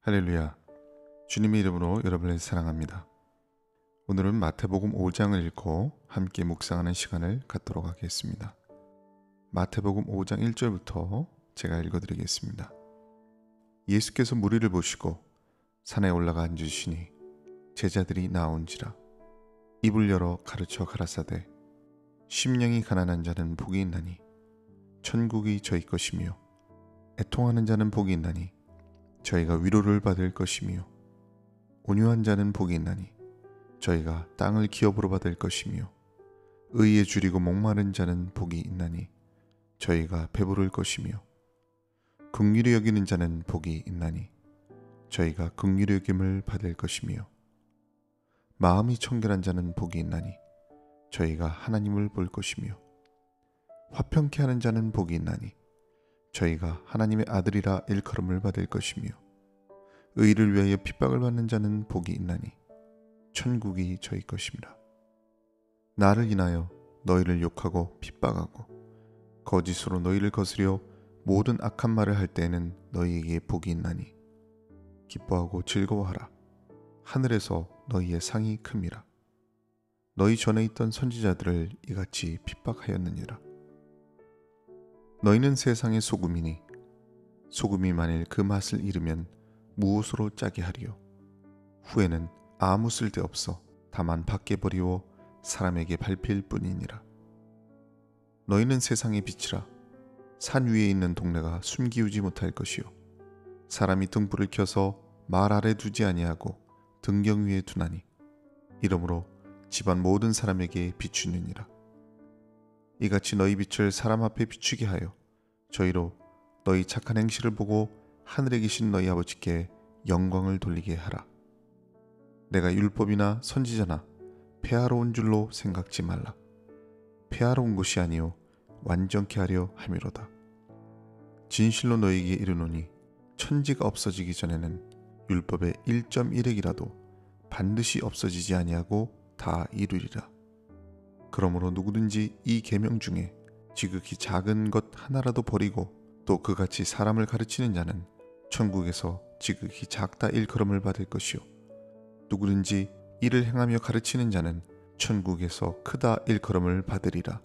할렐루야. 주님의 이름으로 여러분을 사랑합니다. 오늘은 마태복음 5장을 읽고 함께 묵상하는 시간을 갖도록 하겠습니다. 마태복음 5장 1절부터 제가 읽어드리겠습니다. 예수께서 무리를 보시고 산에 올라가 앉으시니 제자들이 나온지라. 입을 열어 가르쳐 가라사대 심령이 가난한 자는 복이 있나니 천국이 저희 것이며 애통하는 자는 복이 있나니 저희가 위로를 받을 것이며 온유한 자는 복이 있나니 저희가 땅을 기업으로 받을 것이며 의에 줄이고 목마른 자는 복이 있나니 저희가 배부를 것이며 긍휼히 여기는 자는 복이 있나니 저희가 긍휼히 여김을 받을 것이며 마음이 청결한 자는 복이 있나니 저희가 하나님을 볼 것이며 화평케 하는 자는 복이 있나니 저희가 하나님의 아들이라 일컬음을 받을 것이며 의를 위하여 핍박을 받는 자는 복이 있나니 천국이 저희 것입니다. 나를 인하여 너희를 욕하고 핍박하고 거짓으로 너희를 거스려 모든 악한 말을 할 때에는 너희에게 복이 있나니 기뻐하고 즐거워하라. 하늘에서 너희의 상이 큼이라. 너희 전에 있던 선지자들을 이같이 핍박하였느니라. 너희는 세상의 소금이니 소금이 만일 그 맛을 잃으면 무엇으로 짜게 하리요. 후에는 아무 쓸데없어 다만 밖에 버리워 사람에게 밟힐 뿐이니라. 너희는 세상의 빛이라. 산 위에 있는 동네가 숨기우지 못할 것이요 사람이 등불을 켜서 말 아래 두지 아니하고 등경 위에 두나니 이러므로 집안 모든 사람에게 비추느니라. 이같이 너희 빛을 사람 앞에 비추게 하여 저희로 너희 착한 행실을 보고 하늘에 계신 너희 아버지께 영광을 돌리게 하라. 내가 율법이나 선지자나 폐하러 온 줄로 생각지 말라. 폐하러 온 것이 아니요 완전케 하려 함이로다. 진실로 너희에게 이르노니 천지가 없어지기 전에는 율법의 1.1획이라도 반드시 없어지지 아니하고 다 이루리라. 그러므로 누구든지 이 계명 중에 지극히 작은 것 하나라도 버리고 또 그같이 사람을 가르치는 자는 천국에서 지극히 작다 일컬음을 받을 것이요 누구든지 이를 행하며 가르치는 자는 천국에서 크다 일컬음을 받으리라.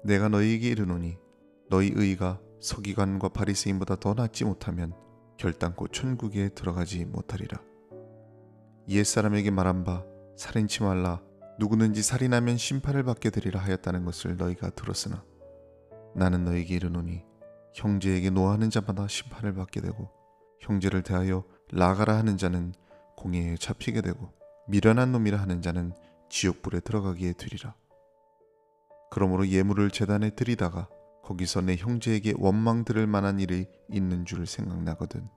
내가 너희에게 이르노니 너희 의가 서기관과 바리새인보다 더 낫지 못하면 결단코 천국에 들어가지 못하리라. 옛사람에게 말한 바 살인치 말라. 누구든지 살인하면 심판을 받게 되리라 하였다는 것을 너희가 들었으나 나는 너희에게 이르노니 형제에게 노하는 자마다 심판을 받게 되고 형제를 대하여 나가라 하는 자는 공회에 잡히게 되고 미련한 놈이라 하는 자는 지옥불에 들어가게 되리라. 그러므로 예물을 제단에 드리다가 거기서 내 형제에게 원망 들을 만한 일이 있는 줄 생각나거든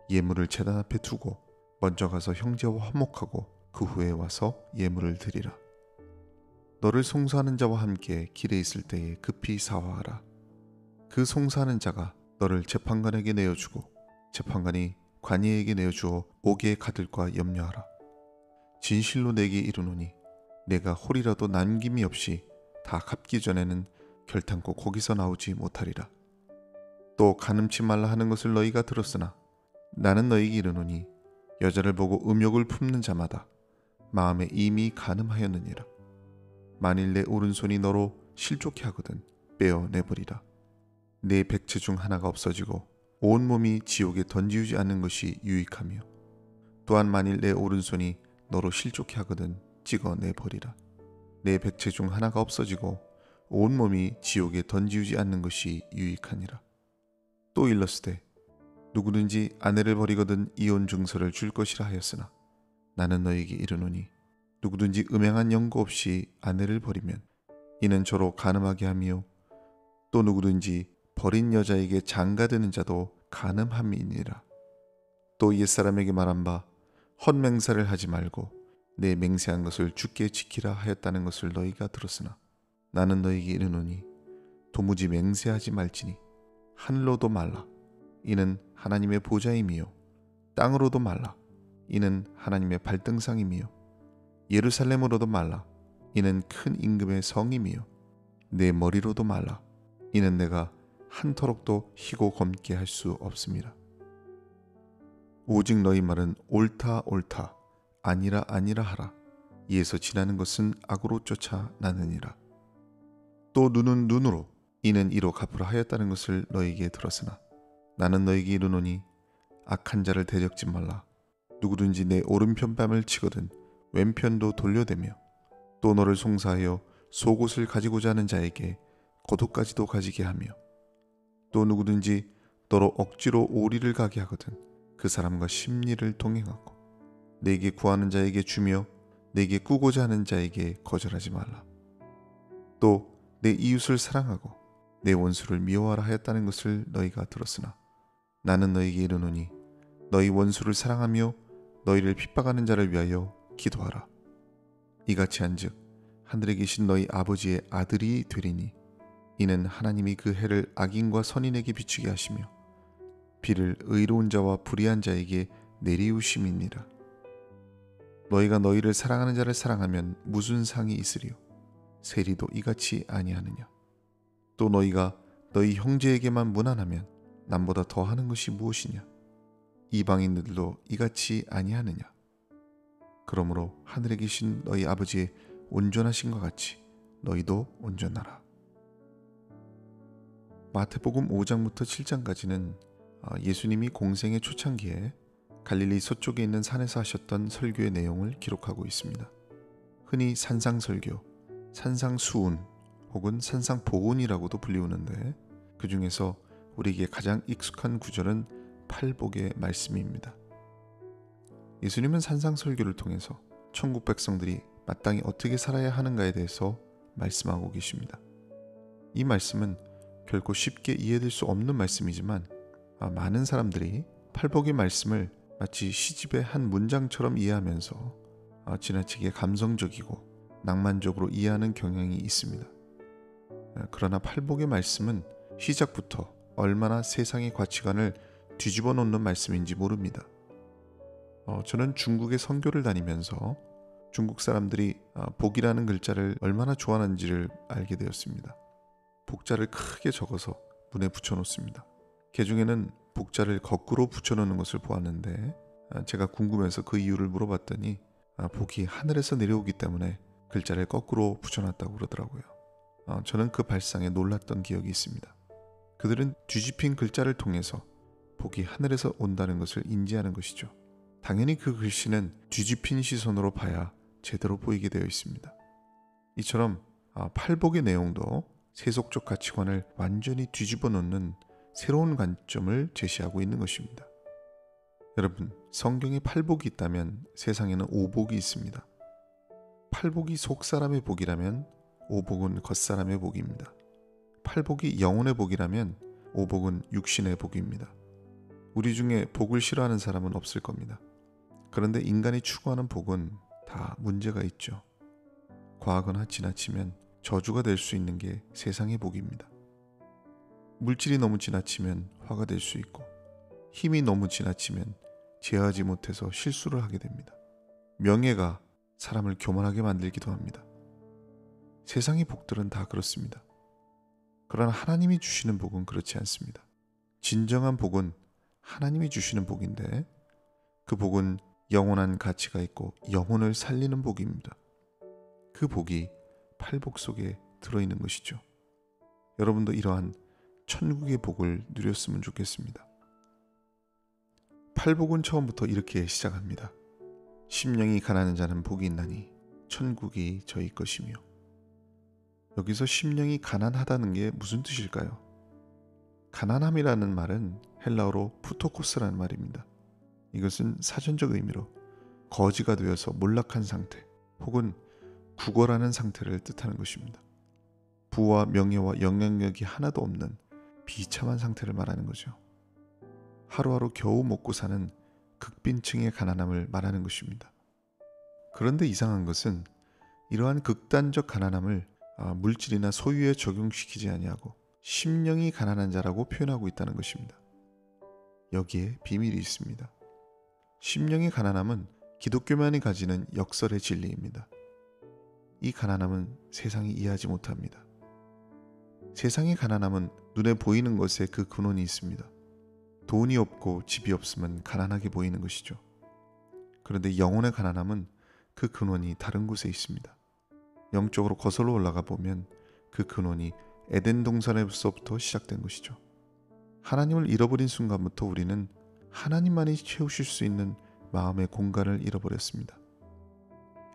예물을 제단 앞에 두고 먼저 가서 형제와 화목하고 그 후에 와서 예물을 드리라. 너를 송사하는 자와 함께 길에 있을 때에 급히 사화하라. 그 송사하는 자가 너를 재판관에게 내어주고 재판관이 관이에게 내어주어 옥에 가둘까 염려하라. 진실로 내게 이르노니 내가 홀이라도 남김이 없이 다 갚기 전에는 결단코 거기서 나오지 못하리라. 또 간음치 말라 하는 것을 너희가 들었으나 나는 너희에게 이르노니 여자를 보고 음욕을 품는 자마다 마음에 이미 간음하였느니라. 만일 내 오른손이 너로 실족해 하거든 빼어내버리라. 내 백체 중 하나가 없어지고 온 몸이 지옥에 던지우지 않는 것이 유익하며 또한 만일 내 오른손이 너로 실족해 하거든 찍어내버리라. 내 백체 중 하나가 없어지고 온 몸이 지옥에 던지우지 않는 것이 유익하니라. 또 일렀으되 누구든지 아내를 버리거든 이혼 증서를 줄 것이라 하였으나 나는 너희에게 이르노니 누구든지 음행한 연고 없이 아내를 버리면 이는 저로 간음하게 하며 또 누구든지 버린 여자에게 장가드는 자도 간음함이니라. 또 옛사람에게 말한 바 헛맹세를 하지 말고 내 맹세한 것을 주께 지키라 하였다는 것을 너희가 들었으나 나는 너희에게 이르노니 도무지 맹세하지 말지니 하늘로도 말라. 이는 하나님의 보좌임이요 땅으로도 말라. 이는 하나님의 발등상이며 예루살렘으로도 말라. 이는 큰 임금의 성임이요 내 머리로도 말라. 이는 내가 한터럭도 희고 검게 할 수 없습니다. 오직 너희 말은 옳다 옳다 아니라 아니라 하라. 이에서 지나는 것은 악으로 쫓아나느니라. 또 눈은 눈으로 이는 이로 갚으라 하였다는 것을 너희에게 들었으나 나는 너희에게 이르노니 악한 자를 대적지 말라. 누구든지 내 오른편 뺨을 치거든 왼편도 돌려대며 또 너를 송사하여 속옷을 가지고자 하는 자에게 겉옷까지도 가지게 하며 또 누구든지 너로 억지로 오리를 가게 하거든 그 사람과 십리를 동행하고 내게 구하는 자에게 주며 내게 꾸고자 하는 자에게 거절하지 말라. 또 내 이웃을 사랑하고 내 원수를 미워하라 하였다는 것을 너희가 들었으나 나는 너희에게 이르노니 너희 원수를 사랑하며 너희를 핍박하는 자를 위하여 기도하라. 이같이 한즉 하늘에 계신 너희 아버지의 아들이 되리니 이는 하나님이 그 해를 악인과 선인에게 비추게 하시며 비를 의로운 자와 불의한 자에게 내리우심이니라. 너희가 너희를 사랑하는 자를 사랑하면 무슨 상이 있으리요? 세리도 이같이 아니하느냐? 또 너희가 너희 형제에게만 무난하면 남보다 더하는 것이 무엇이냐? 이방인들도 이같이 아니하느냐? 그러므로 하늘에 계신 너희 아버지의 온전하신 것 같이 너희도 온전하라. 마태복음 5장부터 7장까지는 예수님이 공생의 초창기에 갈릴리 서쪽에 있는 산에서 하셨던 설교의 내용을 기록하고 있습니다. 흔히 산상설교, 산상수훈 혹은 산상보훈이라고도 불리우는데 그 중에서 우리에게 가장 익숙한 구절은 팔복의 말씀입니다. 예수님은 산상설교를 통해서 천국 백성들이 마땅히 어떻게 살아야 하는가에 대해서 말씀하고 계십니다. 이 말씀은 결코 쉽게 이해될 수 없는 말씀이지만 많은 사람들이 팔복의 말씀을 마치 시집의 한 문장처럼 이해하면서 지나치게 감성적이고 낭만적으로 이해하는 경향이 있습니다. 그러나 팔복의 말씀은 시작부터 얼마나 세상의 가치관을 뒤집어 놓는 말씀인지 모릅니다. 저는 중국에 선교를 다니면서 중국 사람들이 복이라는 글자를 얼마나 좋아하는지를 알게 되었습니다. 복자를 크게 적어서 문에 붙여놓습니다. 개중에는 복자를 거꾸로 붙여놓는 것을 보았는데 제가 궁금해서 그 이유를 물어봤더니 복이 하늘에서 내려오기 때문에 글자를 거꾸로 붙여놨다고 그러더라고요. 저는 그 발상에 놀랐던 기억이 있습니다. 그들은 뒤집힌 글자를 통해서 복이 하늘에서 온다는 것을 인지하는 것이죠. 당연히 그 글씨는 뒤집힌 시선으로 봐야 제대로 보이게 되어 있습니다. 이처럼 팔복의 내용도 세속적 가치관을 완전히 뒤집어 놓는 새로운 관점을 제시하고 있는 것입니다. 여러분, 성경에 팔복이 있다면 세상에는 오복이 있습니다. 팔복이 속사람의 복이라면 오복은 겉사람의 복입니다. 팔복이 영혼의 복이라면 오복은 육신의 복입니다. 우리 중에 복을 싫어하는 사람은 없을 겁니다. 그런데 인간이 추구하는 복은 다 문제가 있죠. 과하거나 지나치면 저주가 될 수 있는 게 세상의 복입니다. 물질이 너무 지나치면 화가 될 수 있고 힘이 너무 지나치면 제어하지 못해서 실수를 하게 됩니다. 명예가 사람을 교만하게 만들기도 합니다. 세상의 복들은 다 그렇습니다. 그러나 하나님이 주시는 복은 그렇지 않습니다. 진정한 복은 하나님이 주시는 복인데 그 복은 영원한 가치가 있고 영혼을 살리는 복입니다. 그 복이 팔복 속에 들어있는 것이죠. 여러분도 이러한 천국의 복을 누렸으면 좋겠습니다. 팔복은 처음부터 이렇게 시작합니다. 심령이 가난한 자는 복이 있나니 천국이 저희 것이며. 여기서 심령이 가난하다는 게 무슨 뜻일까요? 가난함이라는 말은 헬라어로 푸토코스라는 말입니다. 이것은 사전적 의미로 거지가 되어서 몰락한 상태 혹은 구걸하는 상태를 뜻하는 것입니다. 부와 명예와 영향력이 하나도 없는 비참한 상태를 말하는 거죠. 하루하루 겨우 먹고 사는 극빈층의 가난함을 말하는 것입니다. 그런데 이상한 것은 이러한 극단적 가난함을 물질이나 소유에 적용시키지 아니하고 심령이 가난한 자라고 표현하고 있다는 것입니다. 여기에 비밀이 있습니다. 심령의 가난함은 기독교만이 가지는 역설의 진리입니다. 이 가난함은 세상이 이해하지 못합니다. 세상의 가난함은 눈에 보이는 것에 그 근원이 있습니다. 돈이 없고 집이 없으면 가난하게 보이는 것이죠. 그런데 영혼의 가난함은 그 근원이 다른 곳에 있습니다. 영적으로 거슬러 올라가 보면 그 근원이 에덴 동산에서부터 시작된 것이죠. 하나님을 잃어버린 순간부터 우리는 하나님만이 채우실 수 있는 마음의 공간을 잃어버렸습니다.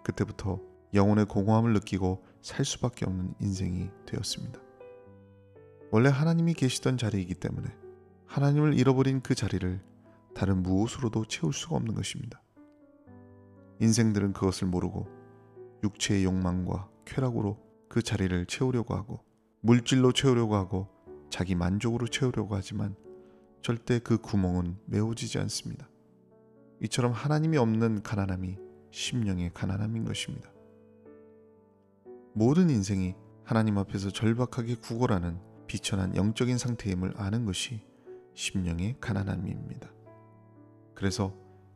그때부터 영혼의 공허함을 느끼고 살 수밖에 없는 인생이 되었습니다. 원래 하나님이 계시던 자리이기 때문에 하나님을 잃어버린 그 자리를 다른 무엇으로도 채울 수가 없는 것입니다. 인생들은 그것을 모르고 육체의 욕망과 쾌락으로 그 자리를 채우려고 하고 물질로 채우려고 하고 자기 만족으로 채우려고 하지만 절대 그 구멍은 메워지지 않습니다. 이처럼 하나님이 없는 가난함이 심령의 가난함인 것입니다. 모든 인생이 하나님 앞에서 절박하게 구걸하는 비천한 영적인 상태임을 아는 것이 심령의 가난함입니다. 그래서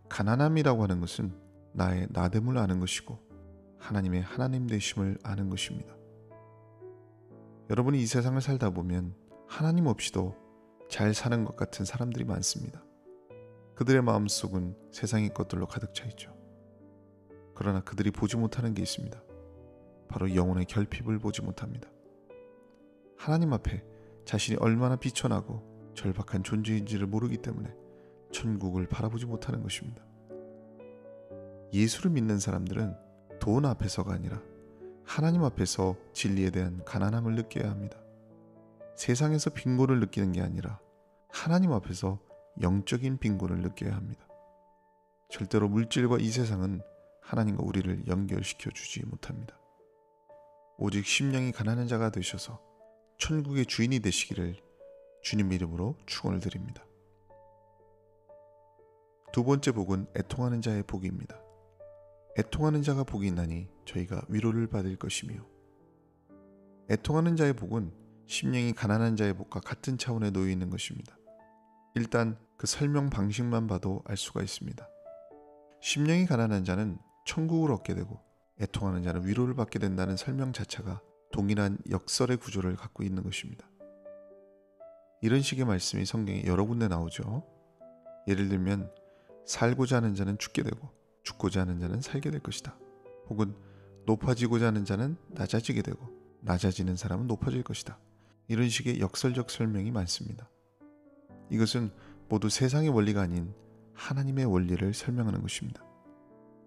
가난함이라고 하는 것은 나의 나됨을 아는 것이고 하나님의 하나님 되심을 아는 것입니다. 여러분이 이 세상을 살다 보면 하나님 없이도 잘 사는 것 같은 사람들이 많습니다. 그들의 마음속은 세상의 것들로 가득 차 있죠. 그러나 그들이 보지 못하는 게 있습니다. 바로 영혼의 결핍을 보지 못합니다. 하나님 앞에 자신이 얼마나 비천하고 절박한 존재인지를 모르기 때문에 천국을 바라보지 못하는 것입니다. 예수를 믿는 사람들은 돈 앞에서가 아니라 하나님 앞에서 진리에 대한 가난함을 느껴야 합니다. 세상에서 빈곤을 느끼는 게 아니라 하나님 앞에서 영적인 빈곤을 느껴야 합니다. 절대로 물질과 이 세상은 하나님과 우리를 연결시켜 주지 못합니다. 오직 심령이 가난한 자가 되셔서 천국의 주인이 되시기를 주님 이름으로 축원을 드립니다. 두 번째 복은 애통하는 자의 복입니다. 애통하는 자가 복이 있나니 저희가 위로를 받을 것이며, 애통하는 자의 복은 심령이 가난한 자의 복과 같은 차원에 놓여 있는 것입니다. 일단 그 설명 방식만 봐도 알 수가 있습니다. 심령이 가난한 자는 천국을 얻게 되고 애통하는 자는 위로를 받게 된다는 설명 자체가 동일한 역설의 구조를 갖고 있는 것입니다. 이런 식의 말씀이 성경에 여러 군데 나오죠. 예를 들면 살고자 하는 자는 죽게 되고 죽고자 하는 자는 살게 될 것이다. 혹은 높아지고자 하는 자는 낮아지게 되고 낮아지는 사람은 높아질 것이다. 이런 식의 역설적 설명이 많습니다. 이것은 모두 세상의 원리가 아닌 하나님의 원리를 설명하는 것입니다.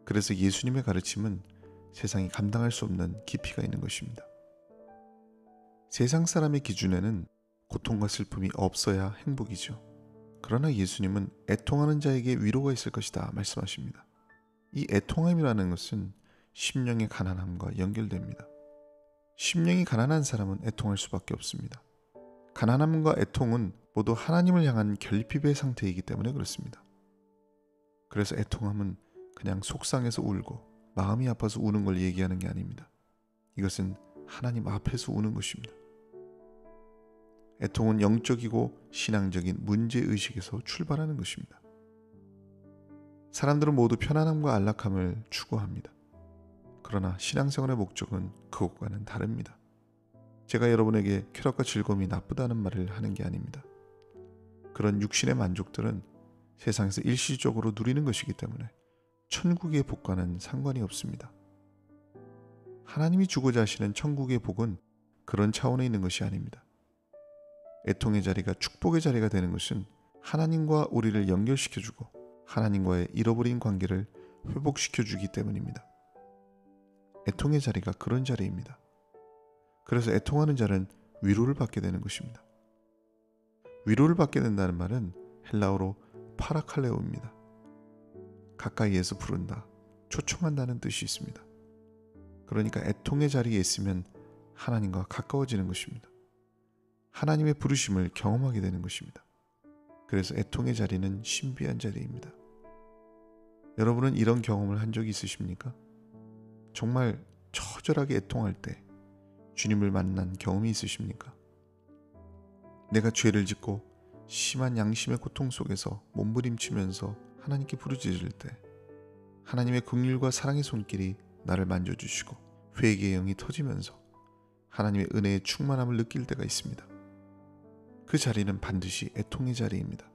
그래서 예수님의 가르침은 세상이 감당할 수 없는 깊이가 있는 것입니다. 세상 사람의 기준에는 고통과 슬픔이 없어야 행복이죠. 그러나 예수님은 애통하는 자에게 위로가 있을 것이다 말씀하십니다. 이 애통함이라는 것은 심령의 가난함과 연결됩니다. 심령이 가난한 사람은 애통할 수밖에 없습니다. 가난함과 애통은 모두 하나님을 향한 결핍의 상태이기 때문에 그렇습니다. 그래서 애통함은 그냥 속상해서 울고 마음이 아파서 우는 걸 얘기하는 게 아닙니다. 이것은 하나님 앞에서 우는 것입니다. 애통은 영적이고 신앙적인 문제의식에서 출발하는 것입니다. 사람들은 모두 편안함과 안락함을 추구합니다. 그러나 신앙생활의 목적은 그것과는 다릅니다. 제가 여러분에게 쾌락과 즐거움이 나쁘다는 말을 하는 게 아닙니다. 그런 육신의 만족들은 세상에서 일시적으로 누리는 것이기 때문에 천국의 복과는 상관이 없습니다. 하나님이 주고자 하시는 천국의 복은 그런 차원에 있는 것이 아닙니다. 애통의 자리가 축복의 자리가 되는 것은 하나님과 우리를 연결시켜주고 하나님과의 잃어버린 관계를 회복시켜주기 때문입니다. 애통의 자리가 그런 자리입니다. 그래서 애통하는 자는 위로를 받게 되는 것입니다. 위로를 받게 된다는 말은 헬라어로 파라칼레오입니다. 가까이에서 부른다, 초청한다는 뜻이 있습니다. 그러니까 애통의 자리에 있으면 하나님과 가까워지는 것입니다. 하나님의 부르심을 경험하게 되는 것입니다. 그래서 애통의 자리는 신비한 자리입니다. 여러분은 이런 경험을 한 적이 있으십니까? 정말 처절하게 애통할 때 주님을 만난 경험이 있으십니까? 내가 죄를 짓고 심한 양심의 고통 속에서 몸부림치면서 하나님께 부르짖을 때 하나님의 긍휼과 사랑의 손길이 나를 만져주시고 회개의 영이 터지면서 하나님의 은혜의 충만함을 느낄 때가 있습니다. 그 자리는 반드시 애통의 자리입니다.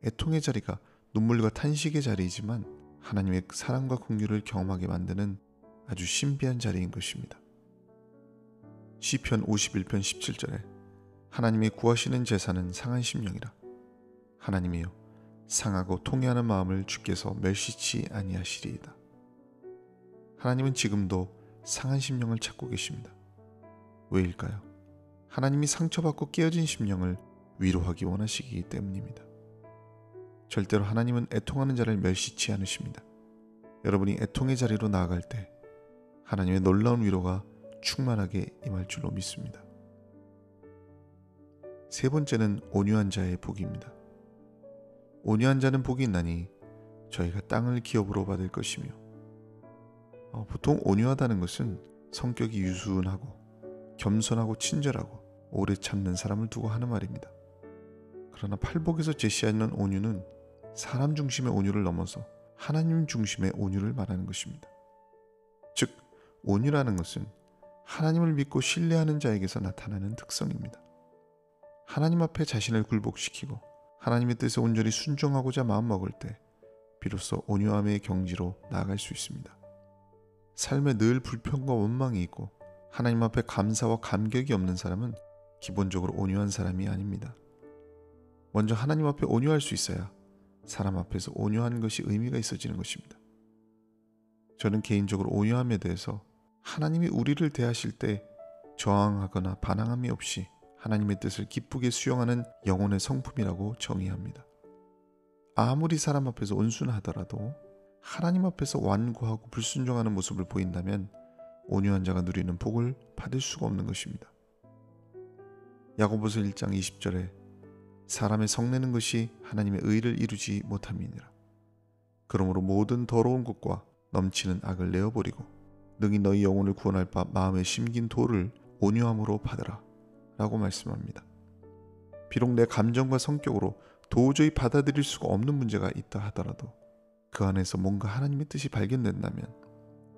애통의 자리가 눈물과 탄식의 자리이지만 하나님의 사랑과 긍휼을 경험하게 만드는 아주 신비한 자리인 것입니다. 시편 51편 17절에 하나님의 구하시는 제사는 상한 심령이라. 하나님이여, 상하고 통회하는 마음을 주께서 멸시치 아니하시리이다. 하나님은 지금도 상한 심령을 찾고 계십니다. 왜일까요? 하나님이 상처받고 깨어진 심령을 위로하기 원하시기 때문입니다. 절대로 하나님은 애통하는 자를 멸시치 않으십니다. 여러분이 애통의 자리로 나아갈 때 하나님의 놀라운 위로가 충만하게 임할 줄로 믿습니다. 세 번째는 온유한 자의 복입니다. 온유한 자는 복이 있나니 저희가 땅을 기업으로 받을 것이며. 보통 온유하다는 것은 성격이 유순하고 겸손하고 친절하고 오래 참는 사람을 두고 하는 말입니다. 그러나 팔복에서 제시하는 온유는 사람 중심의 온유를 넘어서 하나님 중심의 온유를 말하는 것입니다. 즉, 온유라는 것은 하나님을 믿고 신뢰하는 자에게서 나타나는 특성입니다. 하나님 앞에 자신을 굴복시키고 하나님의 뜻에 온전히 순종하고자 마음먹을 때 비로소 온유함의 경지로 나아갈 수 있습니다. 삶에 늘 불평과 원망이 있고 하나님 앞에 감사와 감격이 없는 사람은 기본적으로 온유한 사람이 아닙니다. 먼저 하나님 앞에 온유할 수 있어야 사람 앞에서 온유한 것이 의미가 있어지는 것입니다. 저는 개인적으로 온유함에 대해서 하나님이 우리를 대하실 때 저항하거나 반항함이 없이 하나님의 뜻을 기쁘게 수용하는 영혼의 성품이라고 정의합니다. 아무리 사람 앞에서 온순하더라도 하나님 앞에서 완고하고 불순종하는 모습을 보인다면 온유한 자가 누리는 복을 받을 수가 없는 것입니다. 야고보서 1장 20절에 사람의 성내는 것이 하나님의 의를 이루지 못함이니라. 그러므로 모든 더러운 것과 넘치는 악을 내어버리고 능히 너희 영혼을 구원할 바 마음에 심긴 도를 온유함으로 받으라 라고 말씀합니다. 비록 내 감정과 성격으로 도저히 받아들일 수가 없는 문제가 있다 하더라도 그 안에서 뭔가 하나님의 뜻이 발견된다면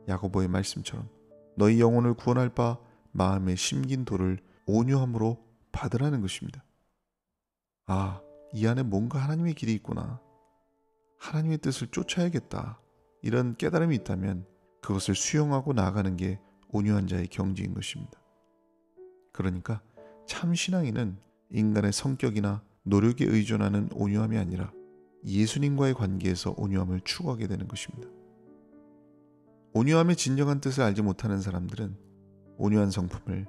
야고보의 말씀처럼 너희 영혼을 구원할 바 마음에 심긴 도를 온유함으로 받으라는 것입니다. 이 안에 뭔가 하나님의 길이 있구나. 하나님의 뜻을 쫓아야겠다. 이런 깨달음이 있다면 그것을 수용하고 나아가는 게 온유한 자의 경지인 것입니다. 그러니까 참 신앙인은 인간의 성격이나 노력에 의존하는 온유함이 아니라 예수님과의 관계에서 온유함을 추구하게 되는 것입니다. 온유함의 진정한 뜻을 알지 못하는 사람들은 온유한 성품을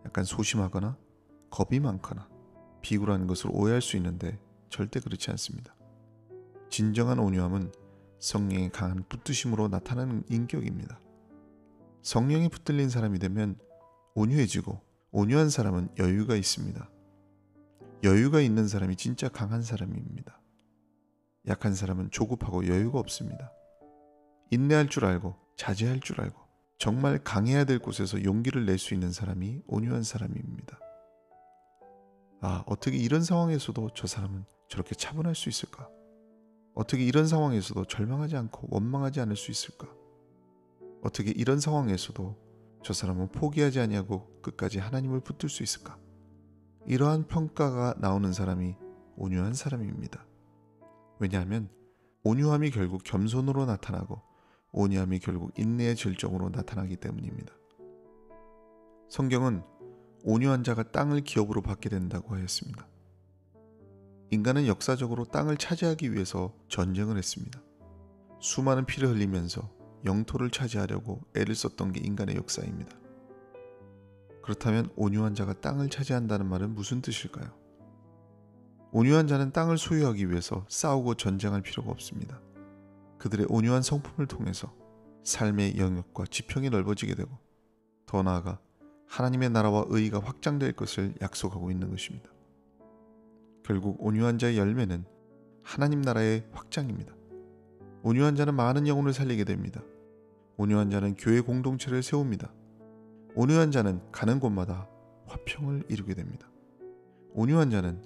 약간 소심하거나 겁이 많거나 비굴한 것으로 오해할 수 있는데 절대 그렇지 않습니다. 진정한 온유함은 성령의 강한 붙드심으로 나타나는 인격입니다. 성령이 붙들린 사람이 되면 온유해지고 온유한 사람은 여유가 있습니다. 여유가 있는 사람이 진짜 강한 사람입니다. 약한 사람은 조급하고 여유가 없습니다. 인내할 줄 알고 자제할 줄 알고 정말 강해야 될 곳에서 용기를 낼 수 있는 사람이 온유한 사람입니다. 어떻게 이런 상황에서도 저 사람은 저렇게 차분할 수 있을까? 어떻게 이런 상황에서도 절망하지 않고 원망하지 않을 수 있을까? 어떻게 이런 상황에서도 저 사람은 포기하지 아니하고 끝까지 하나님을 붙들 수 있을까? 이러한 평가가 나오는 사람이 온유한 사람입니다. 왜냐하면 온유함이 결국 겸손으로 나타나고 온유함이 결국 인내의 절정으로 나타나기 때문입니다. 성경은 온유한 자가 땅을 기업으로 받게 된다고 하였습니다. 인간은 역사적으로 땅을 차지하기 위해서 전쟁을 했습니다. 수많은 피를 흘리면서 영토를 차지하려고 애를 썼던 게 인간의 역사입니다. 그렇다면 온유한 자가 땅을 차지한다는 말은 무슨 뜻일까요? 온유한 자는 땅을 소유하기 위해서 싸우고 전쟁할 필요가 없습니다. 그들의 온유한 성품을 통해서 삶의 영역과 지평이 넓어지게 되고 더 나아가 하나님의 나라와 의의가 확장될 것을 약속하고 있는 것입니다. 결국 온유한 자의 열매는 하나님 나라의 확장입니다. 온유한 자는 많은 영혼을 살리게 됩니다. 온유한 자는 교회 공동체를 세웁니다. 온유한 자는 가는 곳마다 화평을 이루게 됩니다. 온유한 자는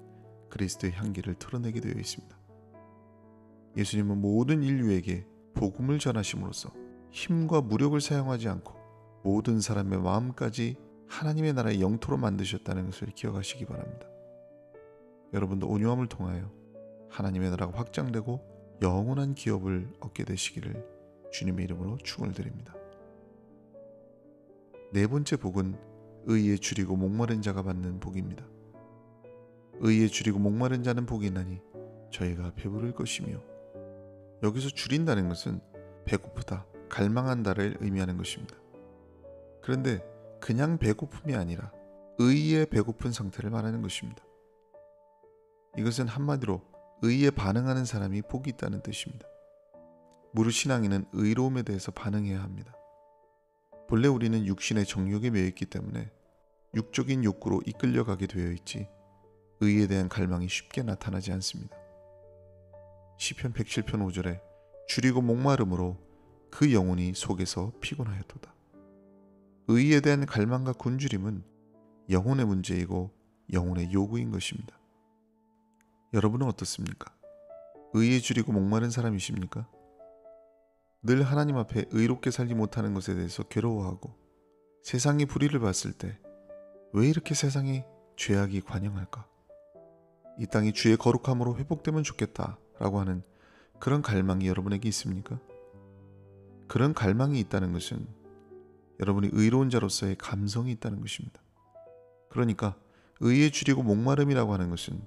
그리스도의 향기를 털어내게 되어 있습니다. 예수님은 모든 인류에게 복음을 전하심으로써 힘과 무력을 사용하지 않고 모든 사람의 마음까지 하나님의 나라의 영토로 만드셨다는 것을 기억하시기 바랍니다. 여러분도 온유함을 통하여 하나님의 나라가 확장되고 영원한 기업을 얻게 되시기를 주님의 이름으로 축원을 드립니다. 네 번째 복은 의에 줄이고 목마른 자가 받는 복입니다. 의에 줄이고 목마른 자는 복이 있나니 저희가 배부를 것이며, 여기서 줄인다는 것은 배고프다, 갈망한다를 의미하는 것입니다. 그런데 그냥 배고픔이 아니라 의에 배고픈 상태를 말하는 것입니다. 이것은 한마디로 의에 반응하는 사람이 복이 있다는 뜻입니다. 무릇 신앙인은 의로움에 대해서 반응해야 합니다. 본래 우리는 육신의 정욕에 매여 있기 때문에 육적인 욕구로 이끌려가게 되어 있지 의에 대한 갈망이 쉽게 나타나지 않습니다. 시편 107편 5절에 줄이고 목마름으로 그 영혼이 속에서 피곤하였도다. 의에 대한 갈망과 굶주림은 영혼의 문제이고 영혼의 요구인 것입니다. 여러분은 어떻습니까? 의에 줄이고 목마른 사람이십니까? 늘 하나님 앞에 의롭게 살지 못하는 것에 대해서 괴로워하고 세상이 불의를 봤을 때 왜 이렇게 세상에 죄악이 관영할까? 이 땅이 주의 거룩함으로 회복되면 좋겠다라고 하는 그런 갈망이 여러분에게 있습니까? 그런 갈망이 있다는 것은 여러분이 의로운 자로서의 감성이 있다는 것입니다. 그러니까 의에 줄이고 목마름이라고 하는 것은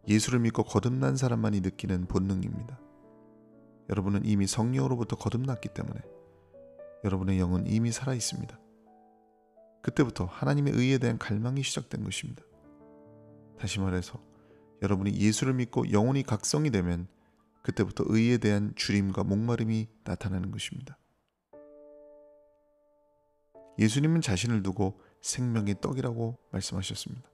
예수를 믿고 거듭난 사람만이 느끼는 본능입니다. 여러분은 이미 성령으로부터 거듭났기 때문에 여러분의 영은 이미 살아 있습니다. 그때부터 하나님의 의에 대한 갈망이 시작된 것입니다. 다시 말해서 여러분이 예수를 믿고 영혼이 각성이 되면 그때부터 의에 대한 줄임과 목마름이 나타나는 것입니다. 예수님은 자신을 두고 생명의 떡이라고 말씀하셨습니다.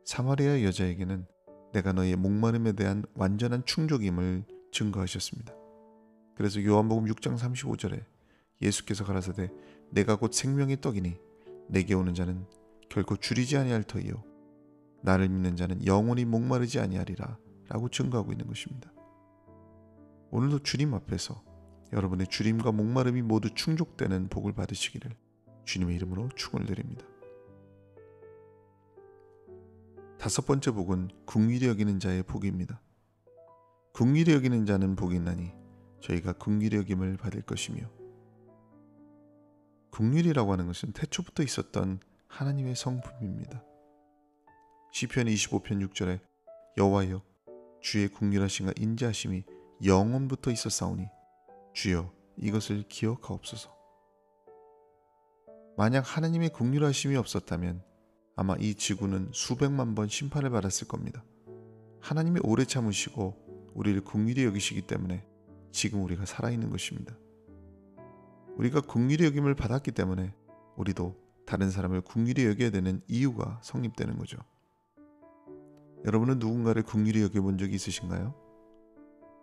사마리아 여자에게는 내가 너의 목마름에 대한 완전한 충족임을 증거하셨습니다. 그래서 요한복음 6장 35절에 예수께서 가라사대 내가 곧 생명의 떡이니 내게 오는 자는 결코 줄이지 아니할 터이요 나를 믿는 자는 영원히 목마르지 아니하리라 라고 증거하고 있는 것입니다. 오늘도 주님 앞에서 여러분의 줄임과 목마름이 모두 충족되는 복을 받으시기를 주님의 이름으로 축원을 드립니다. 다섯 번째 복은 긍휼히 여기는 자의 복입니다. 긍휼히 여기는 자는 복이 있나니 저희가 긍휼히 여김을 받을 것이며, 긍휼이라고 하는 것은 태초부터 있었던 하나님의 성품입니다. 시편 25편 6절에 여호와여 주의 긍휼하심과 인자하심이 영원부터 있었사오니 주여 이것을 기억하옵소서. 만약 하나님의 긍휼하심이 없었다면 아마 이 지구는 수백만 번 심판을 받았을 겁니다. 하나님이 오래 참으시고 우리를 긍휼히 여기시기 때문에 지금 우리가 살아있는 것입니다. 우리가 긍휼히 여김을 받았기 때문에 우리도 다른 사람을 긍휼히 여겨야 되는 이유가 성립되는 거죠. 여러분은 누군가를 긍휼히 여겨본 적이 있으신가요?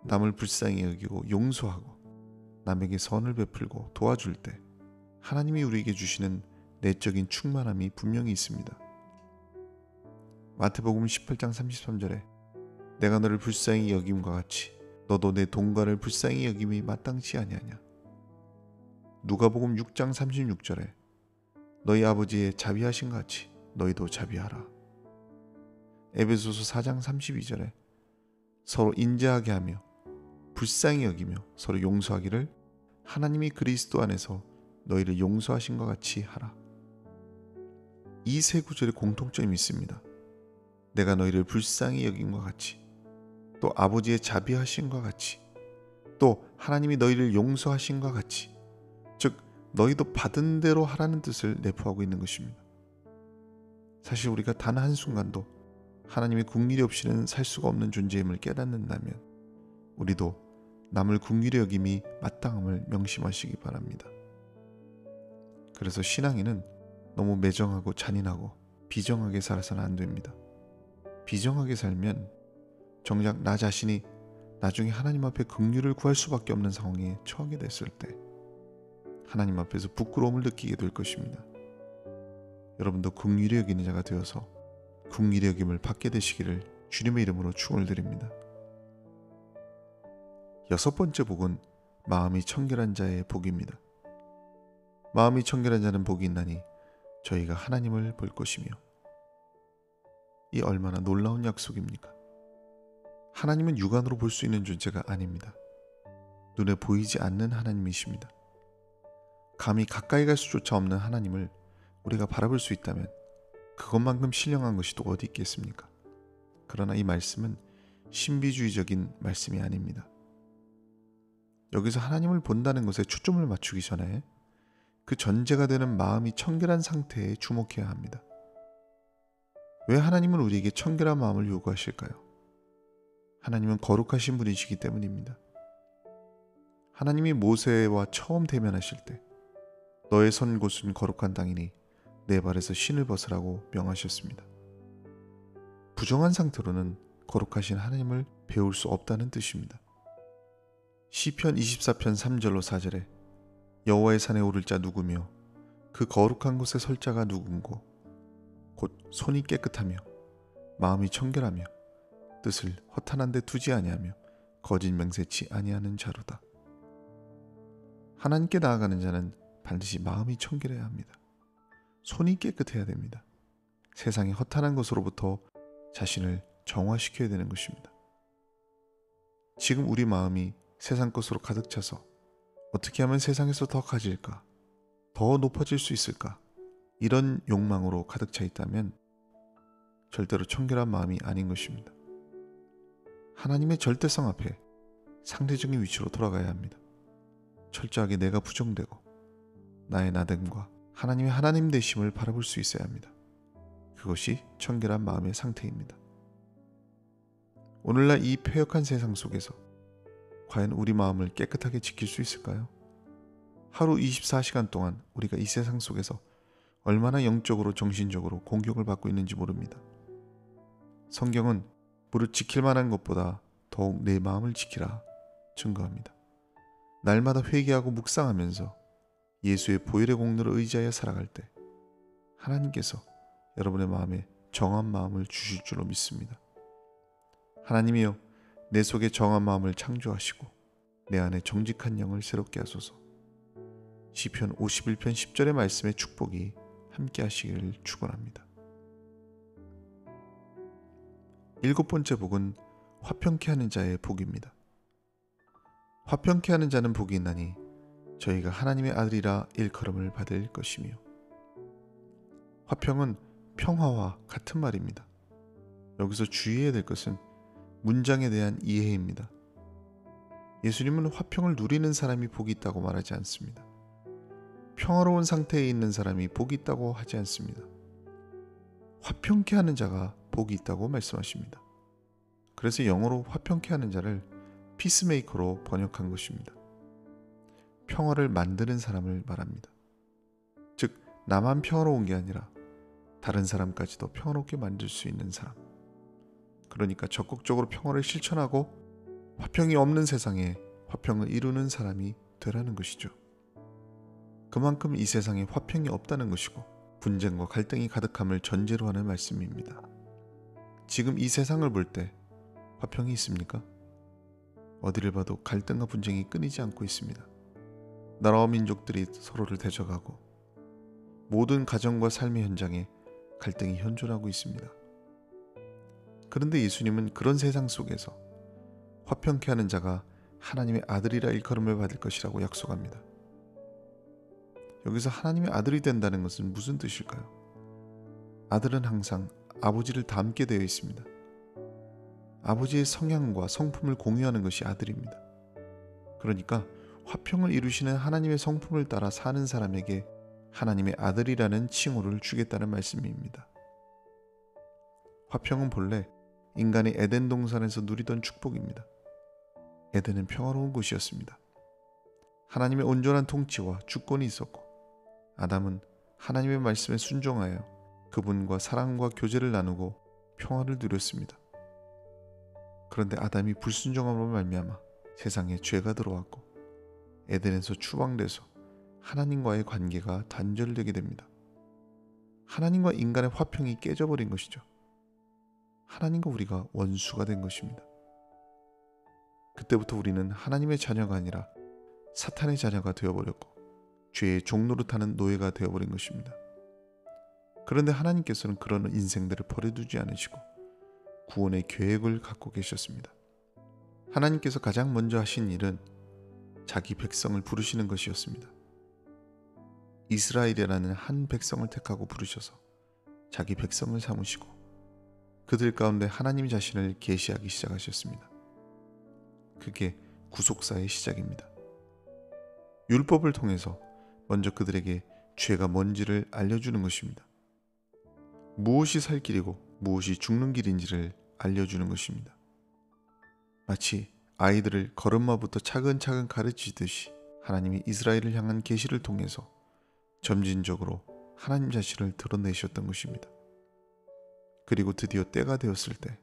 남을 불쌍히 여기고 용서하고 남에게 선을 베풀고 도와줄 때 하나님이 우리에게 주시는 내적인 충만함이 분명히 있습니다. 마태복음 18장 33절에 내가 너를 불쌍히 여김과 같이 너도 내 동거를 불쌍히 여김이 마땅치 아니하냐. 누가복음 6장 36절에 너희 아버지의 자비하신 것 같이 너희도 자비하라. 에베소서 4장 32절에 서로 인자하게 하며 불쌍히 여기며 서로 용서하기를 하나님이 그리스도 안에서 너희를 용서하신 것 같이 하라. 이 세 구절에 공통점이 있습니다. 내가 너희를 불쌍히 여긴 것 같이, 또 아버지의 자비하신 것 같이, 또 하나님이 너희를 용서하신 것 같이, 즉 너희도 받은 대로 하라는 뜻을 내포하고 있는 것입니다. 사실 우리가 단 한순간도 하나님의 긍휼이 없이는 살 수가 없는 존재임을 깨닫는다면 우리도 남을 긍휼히 여김이 마땅함을 명심하시기 바랍니다. 그래서 신앙인은 너무 매정하고 잔인하고 비정하게 살아서는 안 됩니다. 비정하게 살면 정작 나 자신이 나중에 하나님 앞에 긍휼을 구할 수밖에 없는 상황에 처하게 됐을 때 하나님 앞에서 부끄러움을 느끼게 될 것입니다. 여러분도 긍휼히 여기는 자가 되어서 긍휼히 여김을 받게 되시기를 주님의 이름으로 축원을 드립니다. 여섯 번째 복은 마음이 청결한 자의 복입니다. 마음이 청결한 자는 복이 있나니 저희가 하나님을 볼 것이며. 이 얼마나 놀라운 약속입니까? 하나님은 육안으로 볼 수 있는 존재가 아닙니다. 눈에 보이지 않는 하나님이십니다. 감히 가까이 갈 수조차 없는 하나님을 우리가 바라볼 수 있다면 그것만큼 신령한 것이 또 어디 있겠습니까? 그러나 이 말씀은 신비주의적인 말씀이 아닙니다. 여기서 하나님을 본다는 것에 초점을 맞추기 전에 그 전제가 되는 마음이 청결한 상태에 주목해야 합니다. 왜 하나님은 우리에게 청결한 마음을 요구하실까요? 하나님은 거룩하신 분이시기 때문입니다. 하나님이 모세와 처음 대면하실 때 너의 선 곳은 거룩한 땅이니 내 발에서 신을 벗으라고 명하셨습니다. 부정한 상태로는 거룩하신 하나님을 배울 수 없다는 뜻입니다. 시편 24편 3절로 4절에 여호와의 산에 오를 자 누구며 그 거룩한 곳에 설 자가 누군고 곧 손이 깨끗하며 마음이 청결하며 뜻을 허탄한 데 두지 아니하며 거짓 맹세치 아니하는 자로다. 하나님께 나아가는 자는 반드시 마음이 청결해야 합니다. 손이 깨끗해야 됩니다. 세상의 허탄한 것으로부터 자신을 정화시켜야 되는 것입니다. 지금 우리 마음이 세상 것으로 가득 차서 어떻게 하면 세상에서 더 가질까? 더 높아질 수 있을까? 이런 욕망으로 가득 차 있다면 절대로 청결한 마음이 아닌 것입니다. 하나님의 절대성 앞에 상대적인 위치로 돌아가야 합니다. 철저하게 내가 부정되고 나의 나됨과 하나님의 하나님 되심을 바라볼 수 있어야 합니다. 그것이 청결한 마음의 상태입니다. 오늘날 이 패역한 세상 속에서 과연 우리 마음을 깨끗하게 지킬 수 있을까요? 하루 24시간 동안 우리가 이 세상 속에서 얼마나 영적으로 정신적으로 공격을 받고 있는지 모릅니다. 성경은 무릇 지킬 만한 것보다 더욱 내 마음을 지키라 증거합니다. 날마다 회개하고 묵상하면서 예수의 보혈의 공로를 의지하여 살아갈 때 하나님께서 여러분의 마음에 정한 마음을 주실 줄로 믿습니다. 하나님이여, 내 속에 정한 마음을 창조하시고 내 안에 정직한 영을 새롭게 하소서. 시편 51편 10절의 말씀의 축복이 함께 하시기를 축원합니다. 7번째 복은 화평케 하는 자의 복입니다. 화평케 하는 자는 복이 있나니 저희가 하나님의 아들이라 일컬음을 받을 것이며. 화평은 평화와 같은 말입니다. 여기서 주의해야 될 것은 문장에 대한 이해입니다. 예수님은 화평을 누리는 사람이 복이 있다고 말하지 않습니다. 평화로운 상태에 있는 사람이 복이 있다고 하지 않습니다. 화평케 하는 자가 복이 있다고 말씀하십니다. 그래서 영어로 화평케 하는 자를 피스메이커로 번역한 것입니다. 평화를 만드는 사람을 말합니다. 즉, 나만 평화로운 게 아니라 다른 사람까지도 평화롭게 만들 수 있는 사람. 그러니까 적극적으로 평화를 실천하고 화평이 없는 세상에 화평을 이루는 사람이 되라는 것이죠. 그만큼 이 세상에 화평이 없다는 것이고 분쟁과 갈등이 가득함을 전제로 하는 말씀입니다. 지금 이 세상을 볼 때 화평이 있습니까? 어디를 봐도 갈등과 분쟁이 끊이지 않고 있습니다. 나라와 민족들이 서로를 대적하고 모든 가정과 삶의 현장에 갈등이 현존하고 있습니다. 그런데 예수님은 그런 세상 속에서 화평케 하는 자가 하나님의 아들이라 일컬음을 받을 것이라고 약속합니다. 여기서 하나님의 아들이 된다는 것은 무슨 뜻일까요? 아들은 항상 아버지를 닮게 되어 있습니다. 아버지의 성향과 성품을 공유하는 것이 아들입니다. 그러니까 화평을 이루시는 하나님의 성품을 따라 사는 사람에게 하나님의 아들이라는 칭호를 주겠다는 말씀입니다. 화평은 본래 인간이 에덴 동산에서 누리던 축복입니다. 에덴은 평화로운 곳이었습니다. 하나님의 온전한 통치와 주권이 있었고 아담은 하나님의 말씀에 순종하여 그분과 사랑과 교제를 나누고 평화를 누렸습니다. 그런데 아담이 불순종함으로 말미암아 세상에 죄가 들어왔고 에덴에서 추방돼서 하나님과의 관계가 단절되게 됩니다. 하나님과 인간의 화평이 깨져버린 것이죠. 하나님과 우리가 원수가 된 것입니다. 그때부터 우리는 하나님의 자녀가 아니라 사탄의 자녀가 되어버렸고 죄의 종노릇하는 노예가 되어버린 것입니다. 그런데 하나님께서는 그런 인생들을 버려두지 않으시고 구원의 계획을 갖고 계셨습니다. 하나님께서 가장 먼저 하신 일은 자기 백성을 부르시는 것이었습니다. 이스라엘이라는 한 백성을 택하고 부르셔서 자기 백성을 삼으시고 그들 가운데 하나님 자신을 계시하기 시작하셨습니다. 그게 구속사의 시작입니다. 율법을 통해서 먼저 그들에게 죄가 뭔지를 알려주는 것입니다. 무엇이 살 길이고 무엇이 죽는 길인지를 알려주는 것입니다. 마치 아이들을 걸음마부터 차근차근 가르치듯이 하나님이 이스라엘을 향한 계시를 통해서 점진적으로 하나님 자신을 드러내셨던 것입니다. 그리고 드디어 때가 되었을 때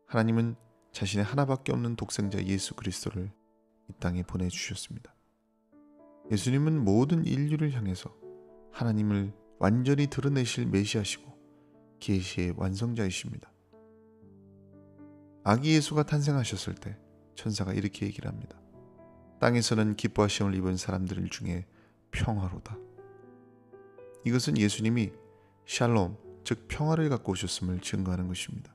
하나님은 자신의 하나밖에 없는 독생자 예수 그리스도를 이 땅에 보내주셨습니다. 예수님은 모든 인류를 향해서 하나님을 완전히 드러내실 메시아시고 계시의 완성자이십니다. 아기 예수가 탄생하셨을 때 천사가 이렇게 얘기를 합니다. 땅에서는 기뻐하심을 입은 사람들 중에 평화로다. 이것은 예수님이 샬롬, 즉 평화를 갖고 오셨음을 증거하는 것입니다.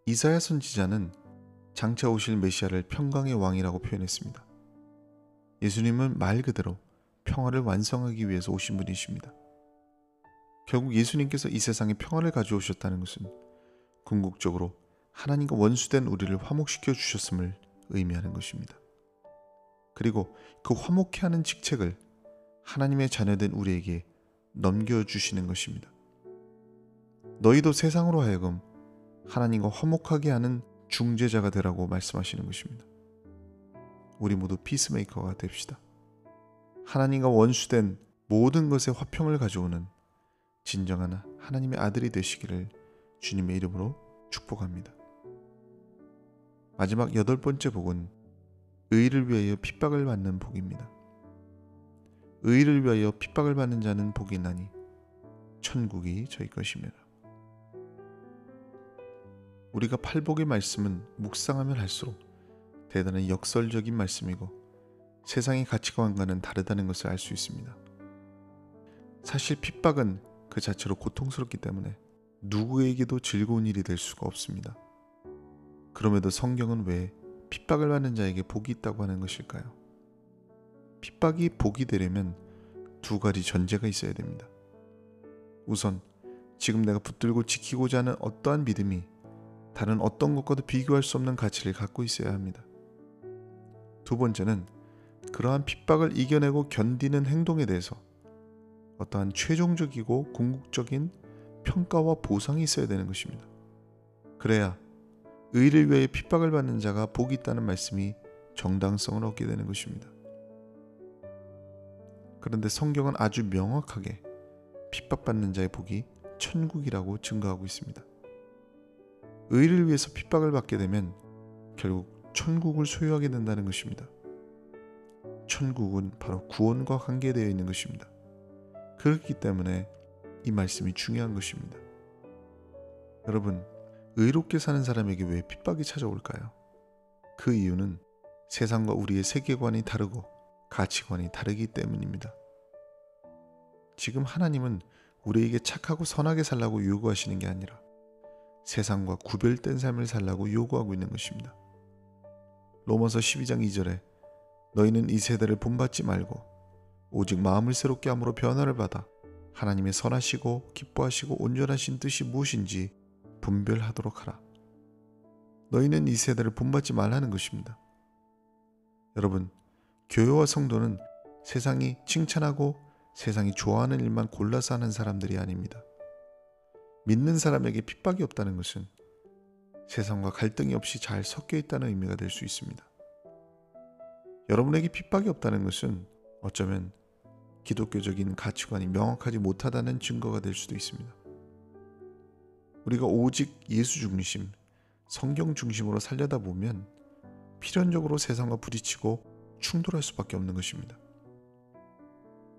이사야 선지자는 장차 오실 메시아를 평강의 왕이라고 표현했습니다. 예수님은 말 그대로 평화를 완성하기 위해서 오신 분이십니다. 결국 예수님께서 이 세상에 평화를 가져오셨다는 것은 궁극적으로 하나님과 원수된 우리를 화목시켜 주셨음을 의미하는 것입니다. 그리고 그 화목케 하는 직책을 하나님의 자녀된 우리에게 넘겨주시는 것입니다. 너희도 세상으로 하여금 하나님과 화목하게 하는 중재자가 되라고 말씀하시는 것입니다. 우리 모두 피스메이커가 됩시다. 하나님과 원수된 모든 것에 화평을 가져오는 진정한 하나님의 아들이 되시기를 주님의 이름으로 축복합니다. 마지막 8번째 복은 의를 위하여 핍박을 받는 복입니다. 의를 위하여 핍박을 받는 자는 복이 나니 천국이 저희 것이며. 우리가 팔복의 말씀은 묵상하면 할수록 대단히 역설적인 말씀이고 세상의 가치관과는 다르다는 것을 알 수 있습니다. 사실 핍박은 그 자체로 고통스럽기 때문에 누구에게도 즐거운 일이 될 수가 없습니다. 그럼에도 성경은 왜 핍박을 받는 자에게 복이 있다고 하는 것일까요? 핍박이 복이 되려면 두 가지 전제가 있어야 됩니다. 우선 지금 내가 붙들고 지키고자 하는 어떠한 믿음이 다른 어떤 것과도 비교할 수 없는 가치를 갖고 있어야 합니다. 두 번째는 그러한 핍박을 이겨내고 견디는 행동에 대해서 어떠한 최종적이고 궁극적인 평가와 보상이 있어야 되는 것입니다. 그래야 의를 위해 핍박을 받는 자가 복이 있다는 말씀이 정당성을 얻게 되는 것입니다. 그런데 성경은 아주 명확하게 핍박받는 자의 복이 천국이라고 증거하고 있습니다. 의를 위해서 핍박을 받게 되면 결국 천국을 소유하게 된다는 것입니다. 천국은 바로 구원과 관계되어 있는 것입니다. 그렇기 때문에 이 말씀이 중요한 것입니다. 여러분, 의롭게 사는 사람에게 왜 핍박이 찾아올까요? 그 이유는 세상과 우리의 세계관이 다르고 가치관이 다르기 때문입니다. 지금 하나님은 우리에게 착하고 선하게 살라고 요구하시는 게 아니라 세상과 구별된 삶을 살라고 요구하고 있는 것입니다. 로마서 12장 2절에 너희는 이 세대를 본받지 말고 오직 마음을 새롭게 함으로 변화를 받아 하나님의 선하시고 기뻐하시고 온전하신 뜻이 무엇인지 분별하도록 하라. 너희는 이 세대를 본받지 말라는 것입니다. 여러분, 교회와 성도는 세상이 칭찬하고 세상이 좋아하는 일만 골라서 하는 사람들이 아닙니다. 믿는 사람에게 핍박이 없다는 것은 세상과 갈등이 없이 잘 섞여 있다는 의미가 될 수 있습니다. 여러분에게 핍박이 없다는 것은 어쩌면 기독교적인 가치관이 명확하지 못하다는 증거가 될 수도 있습니다. 우리가 오직 예수 중심, 성경 중심으로 살려다 보면 필연적으로 세상과 부딪히고 충돌할 수밖에 없는 것입니다.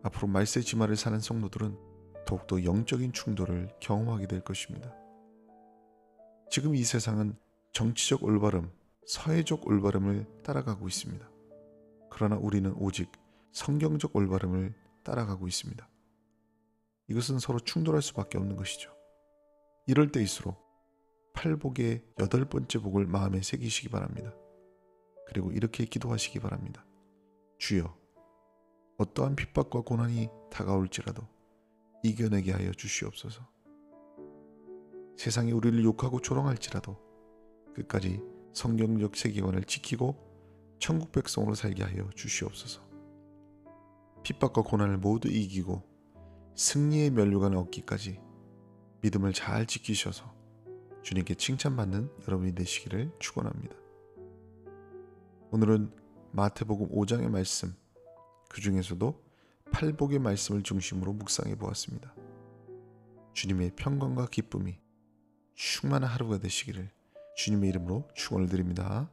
앞으로 말세지마를 사는 성도들은 더욱더 영적인 충돌을 경험하게 될 것입니다. 지금 이 세상은 정치적 올바름, 사회적 올바름을 따라가고 있습니다. 그러나 우리는 오직 성경적 올바름을 따라가고 있습니다. 이것은 서로 충돌할 수밖에 없는 것이죠. 이럴 때일수록 팔복의 8번째 복을 마음에 새기시기 바랍니다. 그리고 이렇게 기도하시기 바랍니다. 주여, 어떠한 핍박과 고난이 다가올지라도 이겨내게 하여 주시옵소서. 세상이 우리를 욕하고 조롱할지라도 끝까지 성경적 세계관을 지키고 천국 백성으로 살게 하여 주시옵소서. 핍박과 고난을 모두 이기고 승리의 면류관을 얻기까지 믿음을 잘 지키셔서 주님께 칭찬받는 여러분이 되시기를 축원합니다. 오늘은 마태복음 5장의 말씀, 그 중에서도 팔복의 말씀을 중심으로 묵상해 보았습니다. 주님의 평강과 기쁨이 충만한 하루가 되시기를 주님의 이름으로 축원을 드립니다.